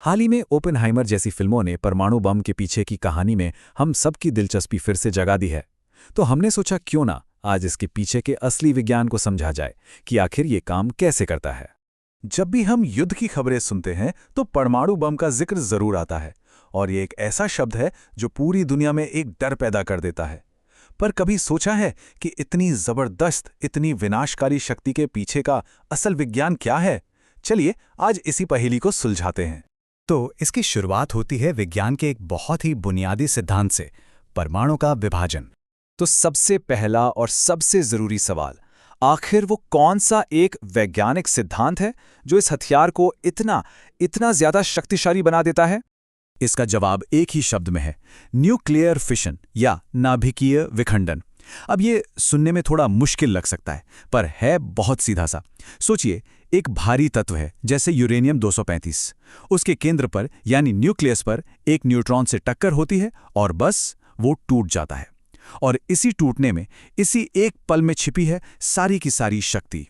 हाल ही में ओपेनहाइमर जैसी फिल्मों ने परमाणु बम के पीछे की कहानी में हम सबकी दिलचस्पी फिर से जगा दी है। तो हमने सोचा क्यों ना आज इसके पीछे के असली विज्ञान को समझा जाए कि आखिर ये काम कैसे करता है। जब भी हम युद्ध की खबरें सुनते हैं तो परमाणु बम का जिक्र जरूर आता है और ये एक ऐसा शब्द है जो पूरी दुनिया में एक डर पैदा कर देता है। पर कभी सोचा है कि इतनी जबरदस्त, इतनी विनाशकारी शक्ति के पीछे का असल विज्ञान क्या है? चलिए आज इसी पहेली को सुलझाते हैं। तो इसकी शुरुआत होती है विज्ञान के एक बहुत ही बुनियादी सिद्धांत से, परमाणु का विभाजन। तो सबसे पहला और सबसे जरूरी सवाल, आखिर वो कौन सा एक वैज्ञानिक सिद्धांत है जो इस हथियार को इतना इतना ज्यादा शक्तिशाली बना देता है? इसका जवाब एक ही शब्द में है, न्यूक्लियर फिशन या नाभिकीय विखंडन। अब ये सुनने में थोड़ा मुश्किल लग सकता है, पर है बहुत सीधा सा। सोचिए, एक भारी तत्व है जैसे यूरेनियम 235। उसके केंद्र पर यानी न्यूक्लियस पर एक न्यूट्रॉन से टक्कर होती है और बस वो टूट जाता है। और इसी टूटने में, इसी एक पल में छिपी है सारी की सारी शक्ति।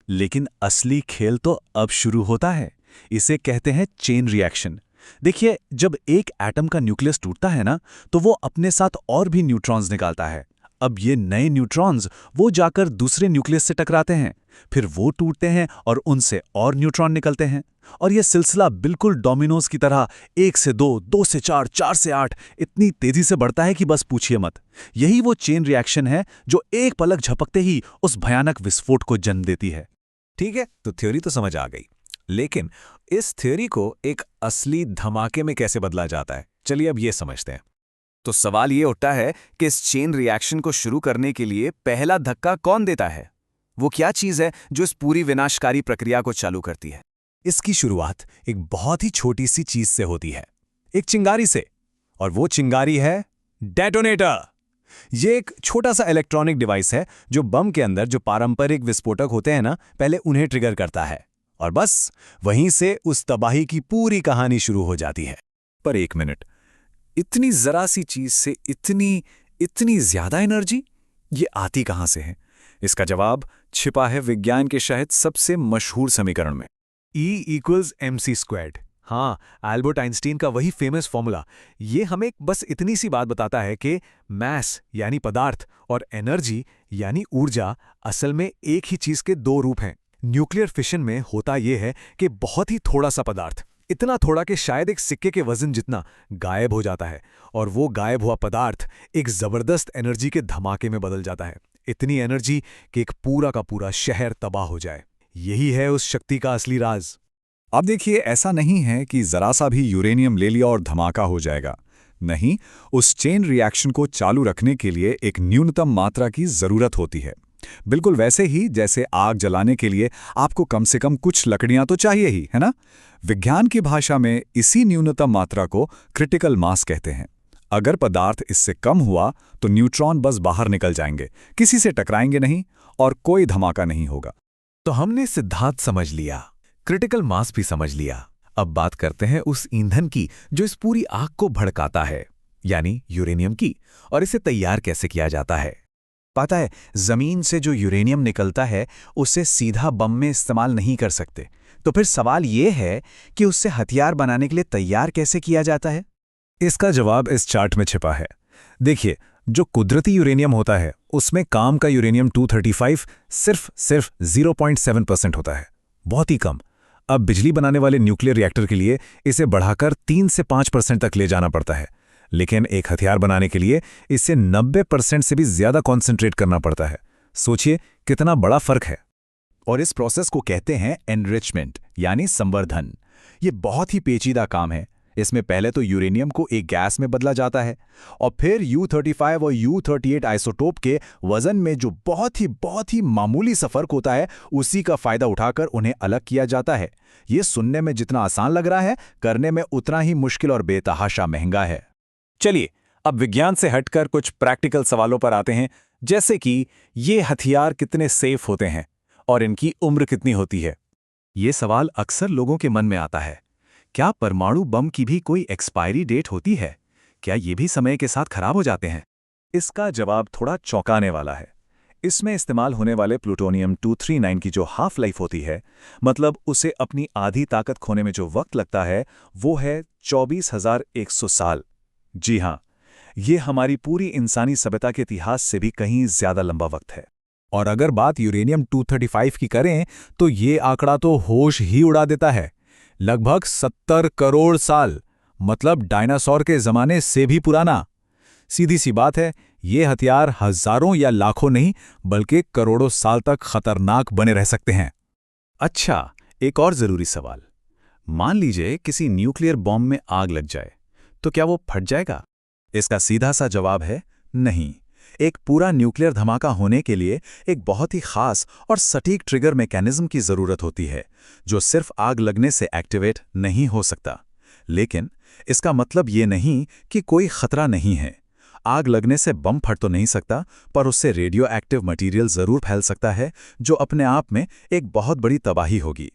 लेकिन असली खेल तो अब शुरू होता है। इसे कहते हैं चेन रिएक्शन। देखिए, जब एक एटम का न्यूक्लियस टूटता है ना, तो वो अपने साथ और भी न्यूट्रॉन्स निकालता है। अब ये नए न्यूट्रॉन्स वो जाकर दूसरे न्यूक्लियस से टकराते हैं, फिर वो टूटते हैं और उनसे और न्यूट्रॉन निकलते हैं। और ये सिलसिला बिल्कुल डोमिनोज की तरह 1 से 2, 2 से 4, 4 से 8 इतनी तेजी से बढ़ता है कि बस पूछिए मत। यही वो चेन रिएक्शन है जो एक पलक झपकते ही उस भयानक विस्फोट को जन्म देती है। ठीक है, तो थ्योरी तो समझ आ गई, लेकिन इस थ्योरी को एक असली धमाके में कैसे बदला जाता है, चलिए अब ये समझते हैं। तो सवाल ये उठता है कि इस चेन रिएक्शन को शुरू करने के लिए पहला धक्का कौन देता है? वो क्या चीज है जो इस पूरी विनाशकारी प्रक्रिया को चालू करती है? इसकी शुरुआत एक बहुत ही छोटी सी चीज से होती है, एक चिंगारी से। और वो चिंगारी है डेटोनेटर। ये एक छोटा सा इलेक्ट्रॉनिक डिवाइस है जो बम के अंदर जो पारंपरिक विस्फोटक होते हैं ना, पहले उन्हें ट्रिगर करता है और बस वहीं से उस तबाही की पूरी कहानी शुरू हो जाती है। पर एक मिनट, इतनी जरा सी चीज से इतनी इतनी ज्यादा एनर्जी ये आती कहां से है? इसका जवाब छिपा है विज्ञान के शायद सबसे मशहूर समीकरण में, E=mc²। हाँ, एल्बर्ट आइंस्टीन का वही फेमस फॉर्मूला। ये हमें बस इतनी सी बात बताता है कि मैस यानी पदार्थ और एनर्जी यानी ऊर्जा असल में एक ही चीज के दो रूप हैं। न्यूक्लियर फिशन में होता यह है कि बहुत ही थोड़ा सा पदार्थ, इतना थोड़ा कि शायद एक सिक्के के वजन जितना, गायब हो जाता है और वो गायब हुआ पदार्थ एक जबरदस्त एनर्जी के धमाके में बदल जाता है। इतनी एनर्जी कि एक पूरा का पूरा शहर तबाह हो जाए। यही है उस शक्ति का असली राज। अब देखिए, ऐसा नहीं है कि जरा सा भी यूरेनियम ले लिया और धमाका हो जाएगा। नहीं, उस चेन रिएक्शन को चालू रखने के लिए एक न्यूनतम मात्रा की जरूरत होती है। बिल्कुल वैसे ही जैसे आग जलाने के लिए आपको कम से कम कुछ लकड़ियां तो चाहिए ही, है ना? विज्ञान की भाषा में इसी न्यूनतम मात्रा को क्रिटिकल मास कहते हैं। अगर पदार्थ इससे कम हुआ तो न्यूट्रॉन बस बाहर निकल जाएंगे, किसी से टकराएंगे नहीं और कोई धमाका नहीं होगा। तो हमने सिद्धांत समझ लिया, क्रिटिकल मास भी समझ लिया। अब बात करते हैं उस ईंधन की जो इस पूरी आग को भड़काता है, यानी यूरेनियम की। और इसे तैयार कैसे किया जाता है? पता है, जमीन से जो यूरेनियम निकलता है उसे सीधा बम में इस्तेमाल नहीं कर सकते। तो फिर सवाल यह है कि उससे हथियार बनाने के लिए तैयार कैसे किया जाता है? इसका जवाब इस चार्ट में छिपा है। देखिए, जो कुदरती यूरेनियम होता है उसमें काम का यूरेनियम 235 सिर्फ 0.7% होता है, बहुत ही कम। अब बिजली बनाने वाले न्यूक्लियर रिएक्टर के लिए इसे बढ़ाकर 3 से 5% तक ले जाना पड़ता है, लेकिन एक हथियार बनाने के लिए इसे 90% से भी ज्यादा कॉन्सेंट्रेट करना पड़ता है। सोचिए कितना बड़ा फर्क है। और इस प्रोसेस को कहते हैं एनरिचमेंट यानी संवर्धन। ये बहुत ही पेचीदा काम है। इसमें पहले तो यूरेनियम को एक गैस में बदला जाता है और फिर U-35 और U-38 आइसोटोप के वजन में जो बहुत ही मामूली सा फर्क होता है, उसी का फायदा उठाकर उन्हें अलग किया जाता है। ये सुनने में जितना आसान लग रहा है, करने में उतना ही मुश्किल और बेतहाशा महंगा है। चलिए अब विज्ञान से हटकर कुछ प्रैक्टिकल सवालों पर आते हैं, जैसे कि ये हथियार कितने सेफ होते हैं और इनकी उम्र कितनी होती है। ये सवाल अक्सर लोगों के मन में आता है। क्या परमाणु बम की भी कोई एक्सपायरी डेट होती है? क्या ये भी समय के साथ खराब हो जाते हैं? इसका जवाब थोड़ा चौंकाने वाला है। इसमें इस्तेमाल होने वाले प्लूटोनियम 239 की जो हाफ लाइफ होती है, मतलब उसे अपनी आधी ताकत खोने में जो वक्त लगता है, वो है 24,100 साल। जी हाँ, ये हमारी पूरी इंसानी सभ्यता के इतिहास से भी कहीं ज्यादा लंबा वक्त है। और अगर बात यूरेनियम 235 की करें तो ये आंकड़ा तो होश ही उड़ा देता है। लगभग 70 करोड़ साल, मतलब डायनासोर के जमाने से भी पुराना। सीधी सी बात है, ये हथियार हजारों या लाखों नहीं बल्कि करोड़ों साल तक खतरनाक बने रह सकते हैं। अच्छा, एक और जरूरी सवाल। मान लीजिए किसी न्यूक्लियर बॉम्ब में आग लग जाए, तो क्या वो फट जाएगा? इसका सीधा सा जवाब है नहीं। एक पूरा न्यूक्लियर धमाका होने के लिए एक बहुत ही खास और सटीक ट्रिगर मैकेनिज्म की जरूरत होती है, जो सिर्फ आग लगने से एक्टिवेट नहीं हो सकता। लेकिन इसका मतलब ये नहीं कि कोई खतरा नहीं है। आग लगने से बम फट तो नहीं सकता, पर उससे रेडियो एक्टिव मटीरियल जरूर फैल सकता है, जो अपने आप में एक बहुत बड़ी तबाही होगी।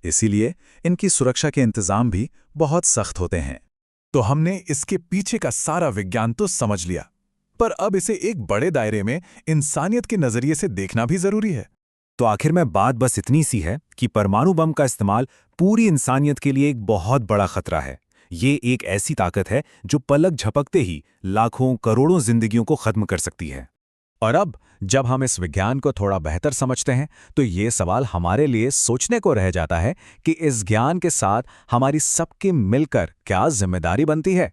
इसीलिए इनकी सुरक्षा के इंतजाम भी बहुत सख्त होते हैं। तो हमने इसके पीछे का सारा विज्ञान तो समझ लिया, पर अब इसे एक बड़े दायरे में इंसानियत के नजरिए से देखना भी जरूरी है। तो आखिर में बात बस इतनी सी है कि परमाणु बम का इस्तेमाल पूरी इंसानियत के लिए एक बहुत बड़ा खतरा है। ये एक ऐसी ताकत है जो पलक झपकते ही लाखों करोड़ों जिंदगियों को खत्म कर सकती है। और अब जब हम इस विज्ञान को थोड़ा बेहतर समझते हैं तो ये सवाल हमारे लिए सोचने को रह जाता है कि इस ज्ञान के साथ हमारी सबकी मिलकर क्या जिम्मेदारी बनती है।